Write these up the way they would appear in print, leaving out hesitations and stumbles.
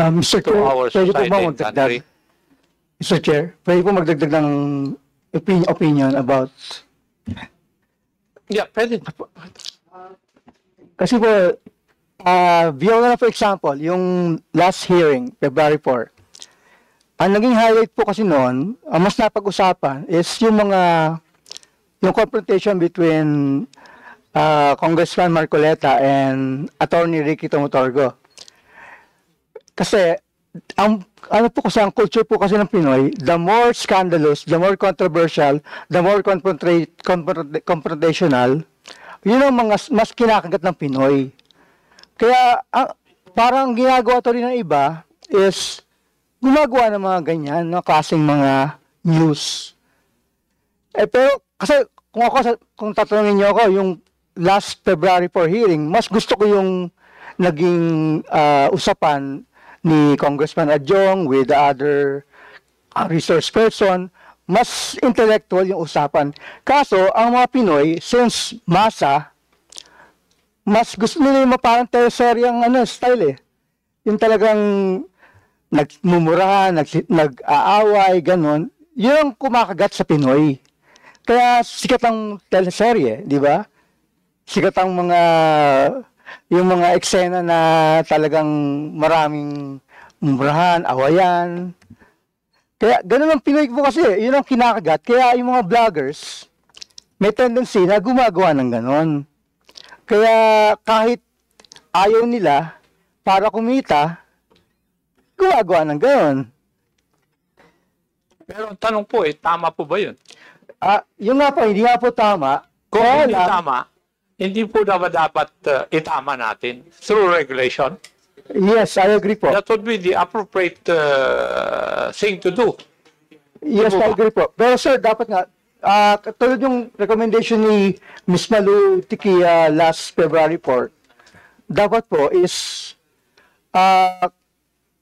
Mr. to Chair, our pwede po society ba and magdagdag? country. Mr. Chair, pwede po magdagdag ng opinion about... Yeah, pwede. Kasi po, beyond na for example, yung last hearing, February 4, ang naging highlight po kasi noon, ang mas napag-usapan is yung confrontation between Congressman Marcoleta and Attorney Ricky Tomotorgo. Kasi, ang ang culture po kasi ng Pinoy, the more scandalous, the more controversial, the more confrontational, yun ang mga mas kinakagat ng Pinoy. Kaya, parang ginagawa to rin ng iba is gumagawa ng mga ganyan, no, klaseng mga news. Pero, kasi, kung tatanungin niyo ako, yung last February 4 hearing, mas gusto ko yung naging usapan ni Congressman Adjong with the other resource person, mas intellectual yung usapan. Kaso, ang mga Pinoy, since masa, mas gusto nila yung parang teleseryang style eh. Yung talagang nagmumurahan, nag-aaway, ganon. Yun ang kumakagat sa Pinoy. Kaya sikat ang teleserye, di ba? Sikat ang yung mga eksena na talagang maraming mumurahan, awayan. Kaya ganun ang Pinoy po kasi, yun ang kinakagat. Kaya yung mga vloggers, may tendency na gumagawa ng ganon. Kaya kahit ayaw nila, para kumita, gumagawa ng ganon. Pero ang tanong po tama po ba yun? Yung nga po, hindi nga po tama. Kung hindi tama, hindi po dapat itama natin through regulation. Yes, I agree po. That would be the appropriate thing to do. Yes, I agree po. Pero sir, dapat nga, katulad yung recommendation ni Ms. Malu Tikia last February 4, dapat po is,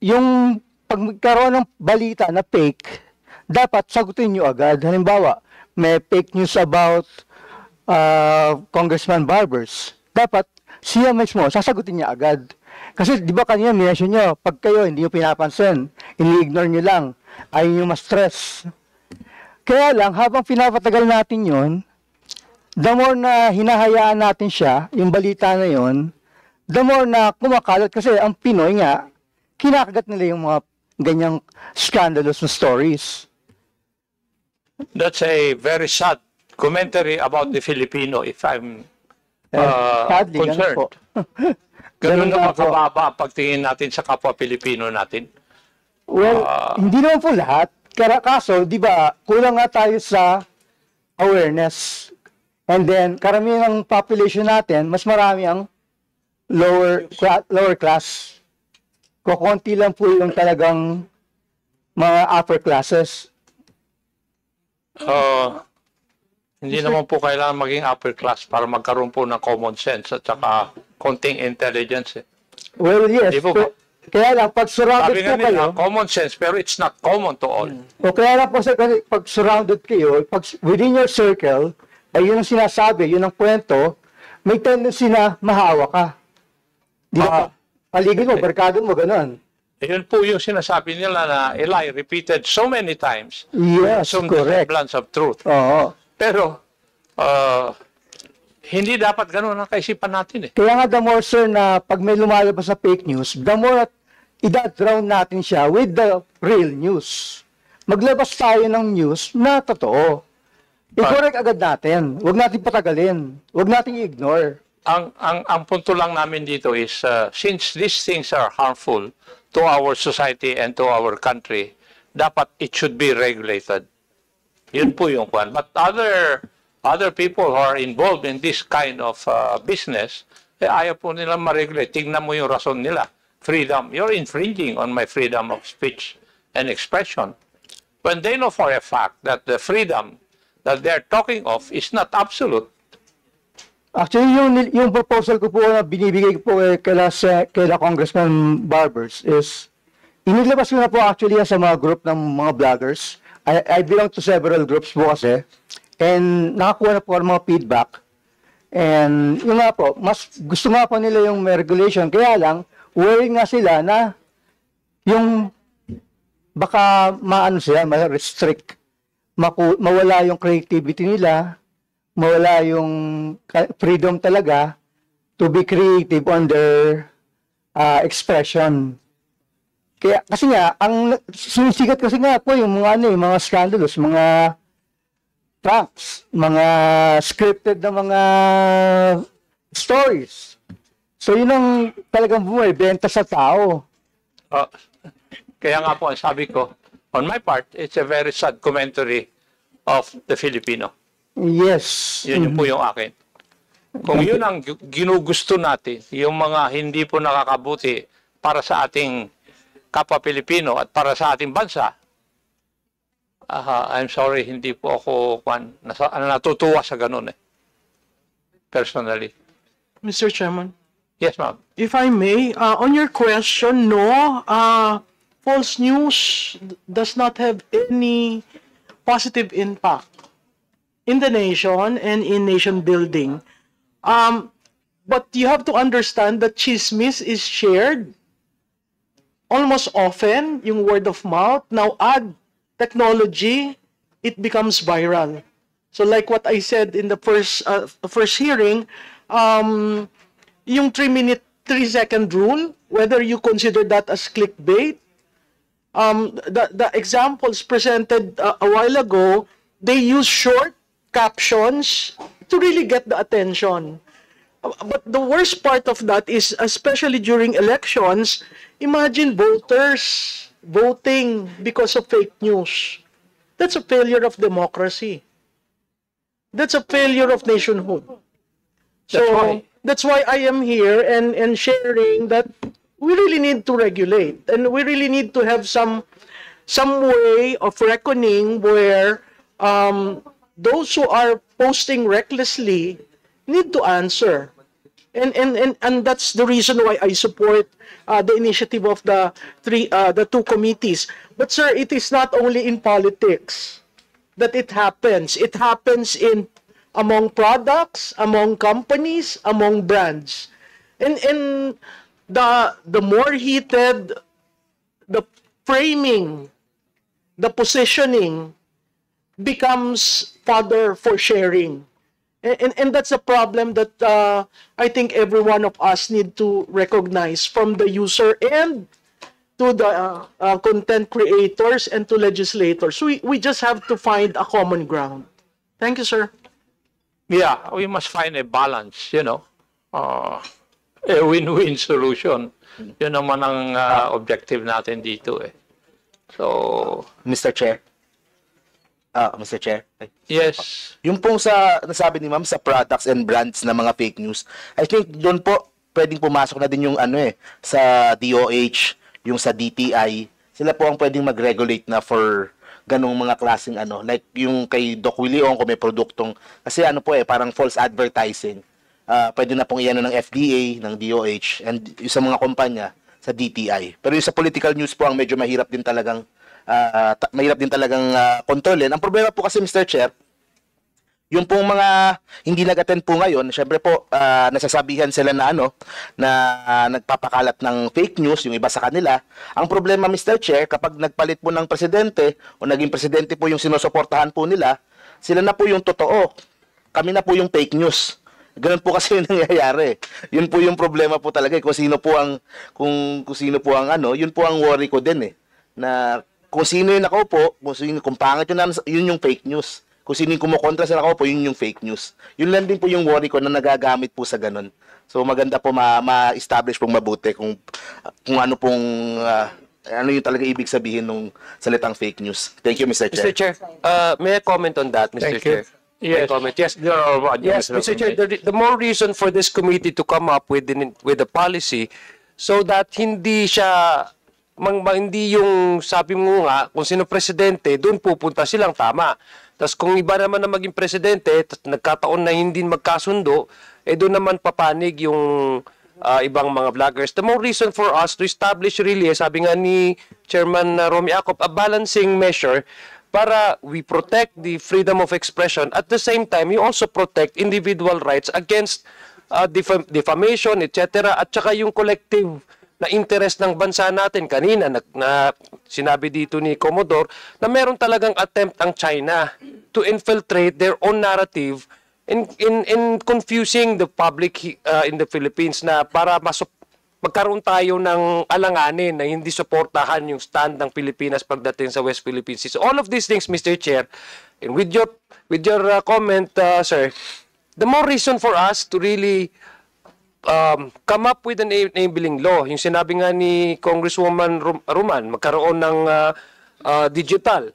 yung pagkaroon ng balita na fake, dapat sagutin nyo agad. Halimbawa, may fake news about Congressman Barbers. Dapat siya mismo, sasagutin niya agad. Kasi di ba kanina minention nyo, pag kayo hindi nyo pinapansin, ini-ignore nyo lang, ayaw nyo ma-stress. Kaya lang, habang pinapatagal natin yon, the more na hinahayaan natin siya, yung balita na yon, the more na kumakalat. Kasi ang Pinoy nga, kinakagat nila yung mga ganyang scandalous na stories. That's a very sad commentary about the Filipino, if I'm Sadly, concerned. po. Ganun Ganun na nga po. makababa ang pagtingin natin sa kapwa Pilipino natin. Well, hindi naman po lahat. Kaso, di ba, kulang nga tayo sa awareness. And then, karamihan ng population natin, mas marami ang lower class. Kukunti lang po yung talagang mga upper classes. Hindi naman po kailangan maging upper class para magkaroon po ng common sense at saka konting intelligence. Well, yes. Di po ba? Kaya lang, pag surrounded Sabi po nga nila, kayo, common sense, pero it's not common to all. o kaya lang po sa pag surrounded kayo, pag within your circle, ay yun ang sinasabi, yun ang kwento, may tendency na mahawa ka. Di ba? Paligid mo, barkado mo, ganun. Yun po yung sinasabi nila na Eli repeated so many times. Yes, Some correct. semblance of truth. Oo. Pero, hindi dapat ganun ang kaisipan natin eh. Kaya nga the more sir na pag may lumalabas sa fake news, the more i-drown natin siya with the real news. Maglabas tayo ng news na totoo. I-correct agad natin. Huwag natin patagalin. Huwag natin i-ignore. Ang punto lang namin dito is, since these things are harmful to our society and to our country, dapat it should be regulated. Yun po yung kwan. But other people who are involved in this kind of business, ayaw po nilang ma-regulate. Tingnan mo yung rason nila. Freedom. You're infringing on my freedom of speech and expression. When they know for a fact that the freedom that they're talking of is not absolute. Actually, yung proposal ko po na binibigay ko po kay Congressman Barbers is, inilabas ko na po actually sa mga group ng mga vloggers. I belong to several groups po kasi. And nakakuha na po ng mga feedback. And yun nga po, mas gusto nga po nila yung may regulation. Kaya lang, worried nga sila na yung baka maano sila, ma-restrict, mawala yung creativity nila, mawala yung freedom talaga to be creative on their expression. Kaya kasi nga ang sumisikat kasi nga po yung mga mga scandalous, mga pranks, mga scripted na mga stories. So yun ang talagang bumibenta sa tao. Kaya nga po, ang sabi ko, on my part, it's a very sad commentary of the Filipino. Yes. Yun po yung akin. Kung yun ang ginugusto natin, yung mga hindi po nakakabuti para sa ating kapwa Pilipino at para sa ating bansa, I'm sorry, hindi po ako natutuwa sa ganun personally. Mr. Chairman, Yes, ma'am. if I may, on your question, no, false news does not have any positive impact in the nation and in nation building. But you have to understand that chismis is shared almost often, yung word of mouth. Now add technology, it becomes viral. So like what I said in the first hearing, yung 3-second rule, whether you consider that as clickbait, the examples presented a while ago, they use short captions to really get the attention. But the worst part of that is, especially during elections, imagine voters voting because of fake news. That's a failure of democracy. That's a failure of nationhood. So that's why I am here and sharing that we really need to regulate, and we really need to have some way of reckoning where those who are posting recklessly need to answer. And that's the reason why I support the initiative of the two committees. But sir, it is not only in politics that it happens. It happens among products, among companies, among brands. And the more heated the framing, the positioning becomes fodder for sharing. And that's a problem that I think every one of us need to recognize, from the user and to the content creators and to legislators. We just have to find a common ground. Thank you, sir. Yeah, we must find a balance, a win-win solution. Yun naman ang objective natin dito So, Mr. Chair. Mr. Chair. yes. Yung pong sa nasabi ni Ma'am sa products and brands na mga fake news, I think doon po pwedeng pumasok na din yung sa DOH, yung sa DTI. Sila po ang pwedeng mag-regulate na for ganong mga klaseng like yung kay Doc Willie Ong, kung may produktong, kasi parang false advertising. Pwede na pong iyan ng FDA, ng DOH, and yung sa mga kumpanya sa DTI. Pero yung sa political news po ang medyo mahirap din talagang kontrolin. Ang problema po kasi, Mr. Chair, yung pong mga hindi nag-attend po ngayon, syempre po nasasabihan sila na nagpapakalat ng fake news, yung iba sa kanila. Ang problema, Mr. Chair, kapag nagpalit po ng presidente o naging presidente po yung sinusuportahan po nila, sila na po yung totoo. Kami na po yung fake news. Ganun po kasi yung nangyayari. Yun po yung problema po talaga. Kung sino po ang yun po ang worry ko din na kung sino yung nakaupo, kung pangit yun yung fake news. Kung sino yung kumukontra sa nakaupo, yun yung fake news. Yun lang din po yung worry ko na nagagamit po sa ganun. So maganda po ma-establish pong mabuti kung ano yung talaga ibig sabihin ng salitang fake news. Thank you, Mr. Chair. Mr. Chair, may I comment on that, Mr. Thank you. Chair? May I comment? Yes. Yes, Mr. Chair, the more reason for this committee to come up with the policy so that hindi siya hindi yung sabi mo nga kung sino presidente, doon pupunta silang tama. Tapos kung iba naman na maging presidente, nagkataon na hindi magkasundo, doon naman papanig yung ibang mga vloggers. The more reason for us to establish really, sabi nga ni Chairman Romy Acob, a balancing measure para we protect the freedom of expression. At the same time, you also protect individual rights against defamation, etc. At saka yung collective na interest ng bansa natin. Kanina na sinabi dito ni Commodore na meron talagang attempt ang China to infiltrate their own narrative in confusing the public in the Philippines na para magkaroon tayo ng alanganin na hindi suportahan yung stand ng Pilipinas pagdating sa West Philippine Sea. So all of these things, Mr. Chair, and with your comment, sir, the more reason for us to really come up with an enabling law. Yung sinabi nga ni Congresswoman Roman, magkaroon ng digital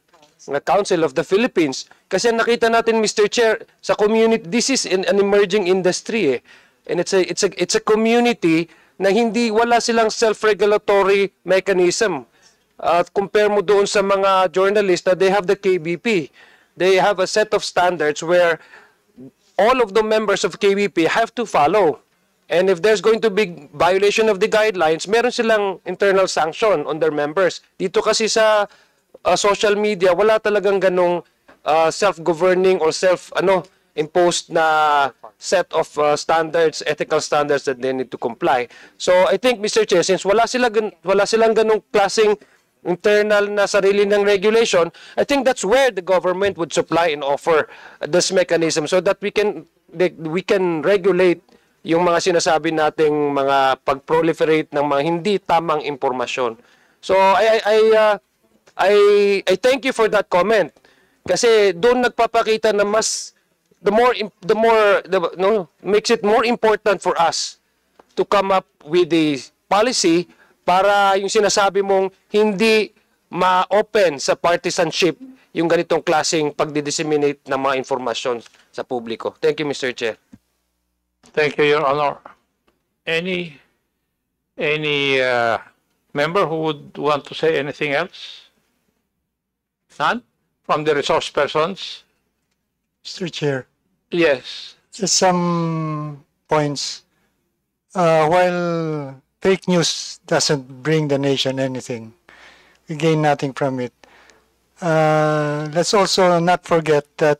Council of the Philippines. Kasi nakita natin, Mr. Chair, sa community, this is an emerging industry and it's a community na wala silang self-regulatory mechanism. Compare mo doon sa mga journalists na they have the KBP. They have a set of standards where all of the members of KBP have to follow. And if there's going to be violation of the guidelines, meron silang internal sanction on their members. Dito kasi sa social media, wala talagang ganong self-governing or imposed na set of standards, ethical standards that they need to comply. So I think, Mr. Chair, since wala silang ganong klaseng internal na sarili ng regulation, I think that's where the government would supply and offer this mechanism so that we can regulate yung mga sinasabi nating mga pag-proliferate ng mga hindi tamang impormasyon. So I thank you for that comment kasi doon nagpapakita na makes it more important for us to come up with a policy para yung sinasabi mong hindi ma-open sa partisanship yung ganitong klaseng pagdi-disseminate ng mga informasyon sa publiko. Thank you, Mr. Chair. Thank you, Your Honor. Any member who would want to say anything else? None? From the resource persons? Mr. Chair, Yes. just some points. While fake news doesn't bring the nation anything, we gain nothing from it. Let's also not forget that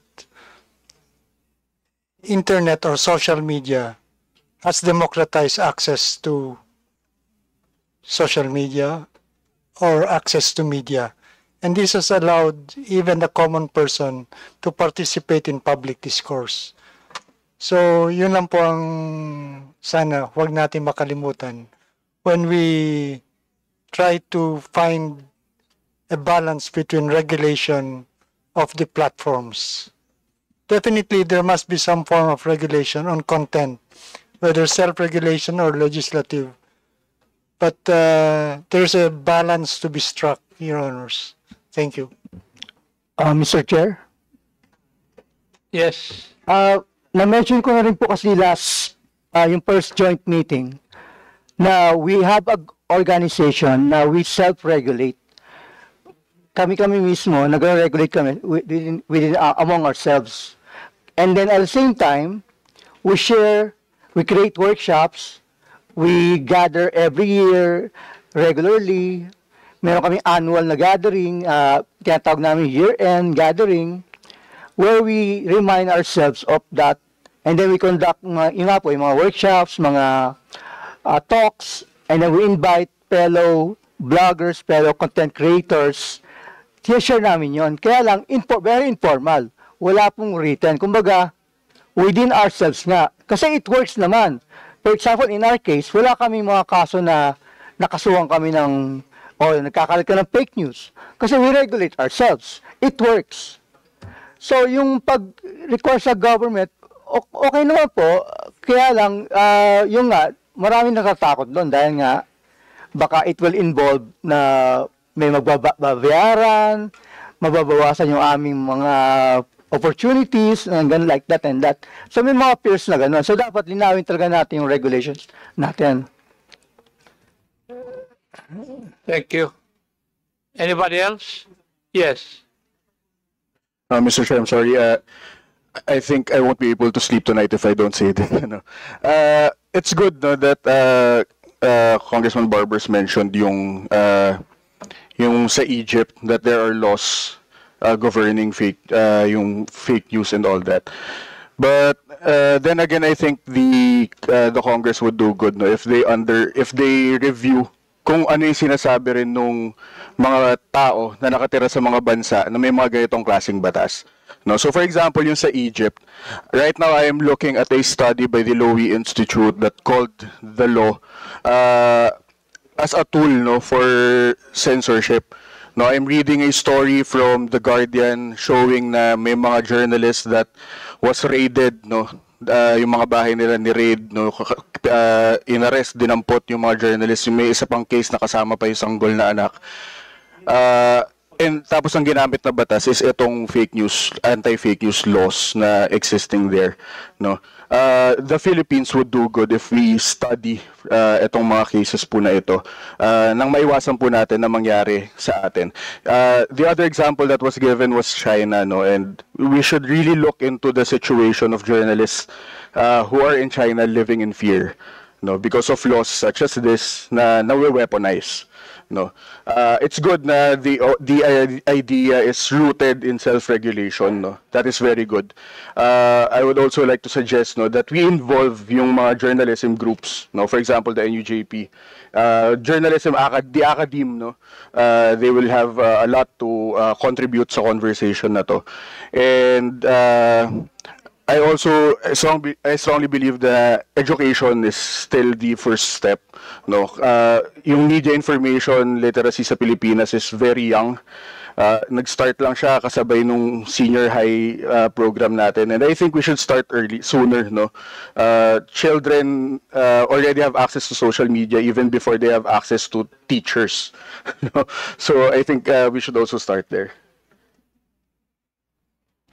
internet or social media has democratized access to social media or access to media. And this has allowed even the common person to participate in public discourse. So, yun lang po ang sana huwag natin makalimutan when we try to find a balance between regulation of the platforms. Definitely, there must be some form of regulation on content, whether self-regulation or legislative. But there's a balance to be struck, Your Honors. Thank you. Mr. Chair? Yes. Na-mention ko na rin po kasi last, yung first joint meeting, na we have an organization na we self-regulate. Kami mismo, nag-regulate kami within among ourselves. And then at the same time, we create workshops, we gather every year regularly. Meron kaming annual na gathering, tinatawag namin year-end gathering, where we remind ourselves of that. And then we conduct yung mga workshops, mga talks, and then we invite fellow bloggers, fellow content creators. Share namin yon. Kaya lang, very informal. Wala pong written. Kumbaga, within ourselves nga. Kasi it works naman. For example, in our case, wala kami mga kaso na nakasuhan kami ng nagkakalat ka ng fake news. Kasi we regulate ourselves. It works. So, yung pag-require sa government, okay naman po. Kaya lang, yung nga, maraming natatakot doon dahil nga, baka it will involve na may magbabayaran, mababawasan yung aming mga opportunities, and like that and that. So, may mga fears na gano'n. So, dapat linawin talaga natin yung regulations natin. Thank you. Anybody else? Yes. Mr. Chair, I'm sorry. I think I won't be able to sleep tonight if I don't say it. It's good that Congressman Barbers mentioned yung sa Egypt that there are laws governing yung fake news and all that. But then again, I think the Congress would do good, no, if they review kung ano yung sinasabi rin nung mga tao na nakatira sa mga bansa na may mga ganitong klaseng batas. No, so for example, yung sa Egypt, right now I am looking at a study by the Lowy Institute that called the law as a tool, no, for censorship. No, I'm reading a story from The Guardian showing na may mga journalists that was raided, no, yung mga bahay nila ni-raid, no, inarrest, dinampot yung mga journalists. Yung may isa pang case na kasama pa yung sanggol na anak. And tapos ang ginamit na batas is itong fake news, anti-fake news laws na existing there, no. The Philippines would do good if we study itong mga cases po na ito nang maiwasan po natin na mangyari sa atin. The other example that was given was China, no, and we should really look into the situation of journalists who are in China living in fear, no, because of laws such as this na we-weaponize. No, it's good na the idea is rooted in self-regulation. No, that is very good. I would also like to suggest, no, that we involve yung mga journalism groups. No, for example, the NUJP, the academe. No, they will have a lot to contribute sa conversation na to, and I strongly believe that education is still the first step. No, yung media information literacy sa Pilipinas is very young. Nag-start lang siya kasabay nung senior high program natin, and I think we should start sooner. No, children already have access to social media even before they have access to teachers. No? So I think we should also start there.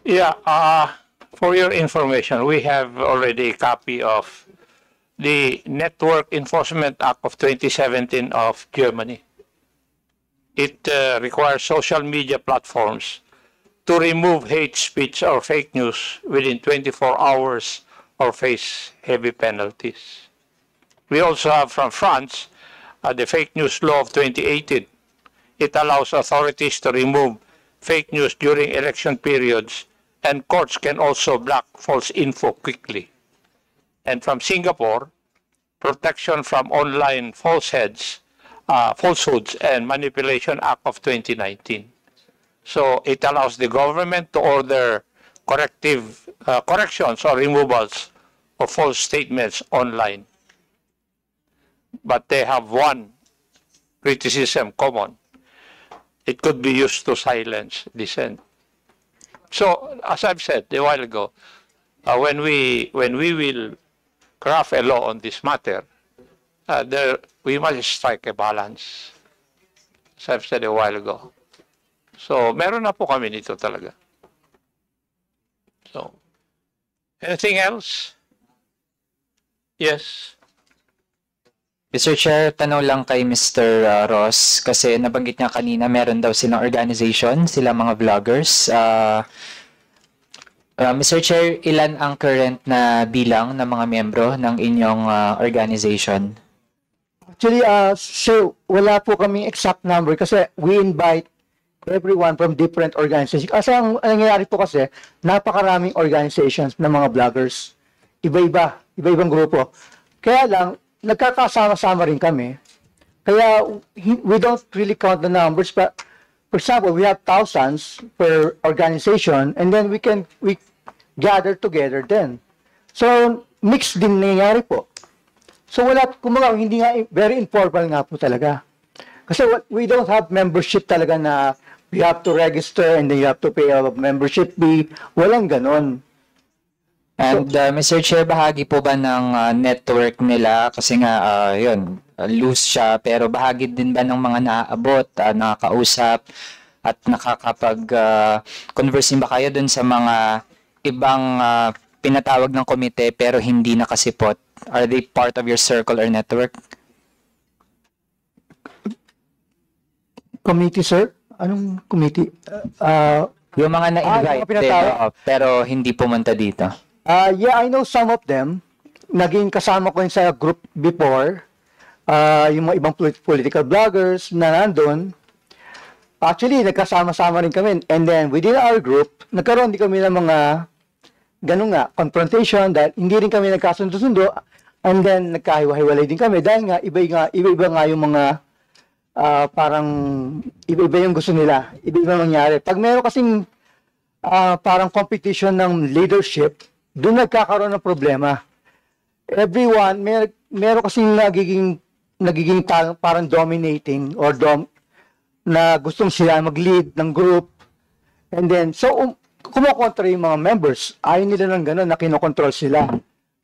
Yeah. For your information, we have already a copy of the Network Enforcement Act of 2017 of Germany. It requires social media platforms to remove hate speech or fake news within 24 hours or face heavy penalties. We also have from France the Fake News Law of 2018. It allows authorities to remove fake news during election periods, and courts can also block false info quickly. And from Singapore, Protection from Online Falsehoods and Manipulation Act of 2019. So it allows the government to order corrections or removals of false statements online. But they have one criticism common. It could be used to silence dissent. So, as I've said a while ago, when we will craft a law on this matter, we must strike a balance. As I've said a while ago. So, meron na po kami nito talaga. So, anything else? Yes. Mr. Chair, tanong lang kay Mr. Ross kasi nabanggit niya kanina meron daw silang organization, sila mga vloggers. Mr. Chair, ilan ang current na bilang ng mga miyembro ng inyong organization? Actually, sir, wala po kaming exact number kasi we invite everyone from different organizations. Kasi ang nangyayari po kasi, napakaraming organizations ng mga vloggers. Iba-ibang grupo. Kaya lang, nagkakasama-sama rin kami. Kaya we don't really count the numbers, but for example, we have thousands per organization, and then we gather together then. So, mixed din nangyayari po. So, kumbaga, hindi nga, very informal nga po talaga. Kasi we don't have membership talaga na we have to register and then you have to pay a membership fee. Walang ganon. And Mr. Chair, bahagi po ba ng network nila? Kasi nga, yun, loose siya, pero bahagi din ba ng mga naaabot, nakakausap, at nakakapag-converse ba kayo dun sa mga ibang pinatawag ng komite pero hindi nakasipot? Are they part of your circle or network? Committee, sir? Anong committee? Yung mga na-invite pero hindi pumunta dito. Yeah, I know some of them. Naging kasama ko yun sa group before. Yung mga ibang political bloggers na nandun. Actually, nagkasama-sama rin kami. And then, within our group, nagkaroon din kami ng mga ganun nga, confrontation, dahil hindi rin kami nagkasundo-sundo, and then nagkahiwa-hiwalay din kami, dahil nga, iba-iba nga yung mga, parang, iba-iba yung gusto nila, iba-iba mangyari. Pag meron kasing, parang competition ng leadership, doon nagkakaroon ng problema. Everyone, meron kasing nagiging parang dominating or na gustong sila mag-lead ng group. And then, so, kumokontra yung mga members. Ayaw nila ng gano'n na kinokontrol sila.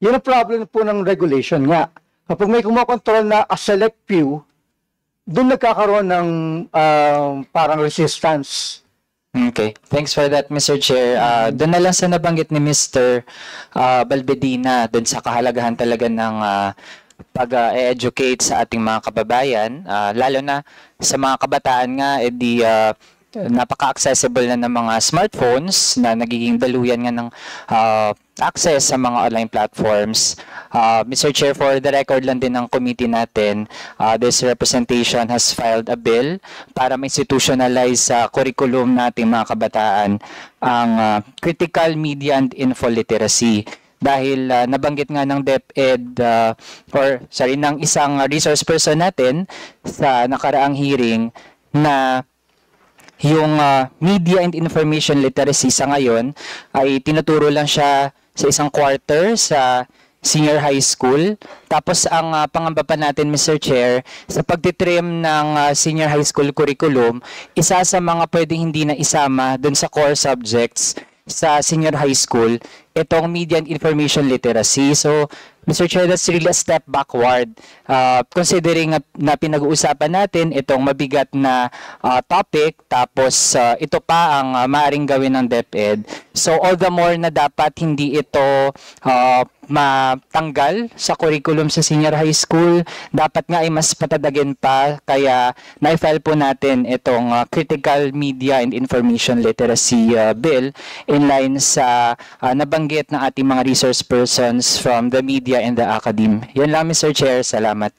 Yun ang problem po ng regulation nga. Kapag may kumokontrol na a select few, doon nagkakaroon ng parang resistance. Okay. Thanks for that, Mr. Chair. Doon na lang sa nabanggit ni Mr. Balbedina, doon sa kahalagahan talaga ng pag-educate sa ating mga kababayan, lalo na sa mga kabataan nga, napaka-accessible na ng mga smartphones na nagiging daluyan nga ng access sa mga online platforms. Mr. Chair, for the record lang din ng committee natin, this representation has filed a bill para ma-institutionalize sa curriculum nating mga kabataan ang critical media and info literacy. Dahil nabanggit nga ng DepEd ng isang resource person natin sa nakaraang hearing na yung media and information literacy sa ngayon ay tinuturo lang siya sa isang quarter sa senior high school. Tapos ang pangamba pa natin, Mr. Chair, sa pagtitrim ng senior high school curriculum, isa sa mga pwedeng hindi na isama dun sa core subjects sa senior high school, itong media and information literacy. So, Mr. Chair, that's really a step backward. Considering na pinag-uusapan natin itong mabigat na topic, tapos ito pa ang maaaring gawin ng DepEd. So, all the more na dapat hindi ito matanggal sa curriculum sa senior high school. Dapat nga ay mas patadagin pa. Kaya, na-file po natin itong critical media and information literacy bill in line sa nabanggit ng ating mga resource persons from the media and the academe. Yan lang, Mr. Chair. Salamat.